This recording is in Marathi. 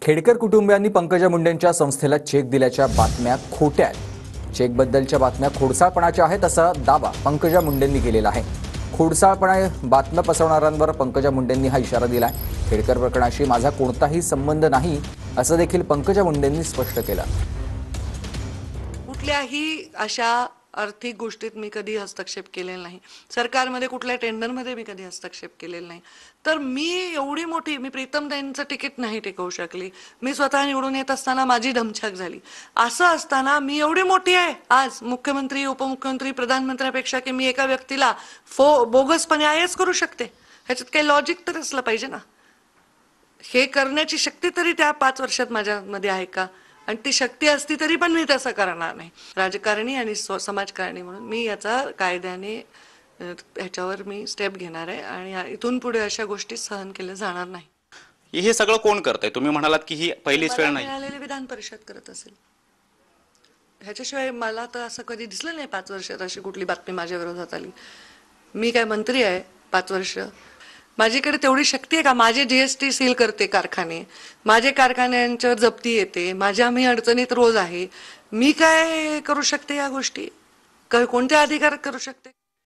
खेडकर कुटुंबियांनी पंकजा मुंडेंच्या संस्थेला चेक दिल्याच्या बातम्या खोट्या आहेत. चेकबद्दलच्या बातम्या खोडसाळपणाच्या आहेत असा दावा पंकजा मुंडेंनी केलेला आहे. खोडसाळपणा बातम्या पसरवणाऱ्यांवर पंकजा मुंडेंनी हा इशारा दिलाय. खेडकर प्रकरणाशी माझा कोणताही संबंध नाही असं देखील पंकजा मुंडेंनी स्पष्ट केलं. कुठल्याही अशा आर्थिक गोष्टीत मी कधी हस्तक्षेप केलेला नाही. सरकारमध्ये कुठल्या टेंडरमध्ये मी कधी हस्तक्षेप केलेला नाही. तर मी एवढी मोठी मी प्रीतमताईंचं तिकीट नाही टिकवू शकली. मी स्वतः निवडून येत असताना माझी धमछाक झाली. असं असताना मी एवढी मोठी आहे आज मुख्यमंत्री, उपमुख्यमंत्री, प्रधानमंत्र्यापेक्षा की मी एका व्यक्तीला बोगसपणे आयच करू शकते. ह्याच्यात काही लॉजिक तर असलं पाहिजे ना. हे करण्याची शक्ती तरी त्या 5 वर्षात माझ्यामध्ये आहे का? आणि ती शक्ती असती तरी पण मी तसं करणार नाही. राजकारणी आणि समाजकारणी म्हणून मी याचा कायद्याने ह्याच्यावर मी स्टेप घेणार आहे आणि इथून पुढे अशा गोष्टी सहन केल्या जाणार नाही. हे सगळं कोण करतंय? तुम्ही म्हणालात की ही पहिलीच वेळ नाही. मिळालेली विधान परिषद करत असेल. ह्याच्याशिवाय मला तर असं कधी दिसलं नाही 5 वर्षात अशी कुठली बातमी माझ्या विरोधात आली. मी काय मंत्री आहे 5 वर्ष? माझ्याकडे तेवढी शक्ती आहे का? माझे जीएसटी सील करते कारखाने, माझे कारखान्यांच्यावर जप्ती येते, मी अडचणीत रोज आहे. मी काय करू शकते या गोष्टी? कोणते अधिकार करू शकते?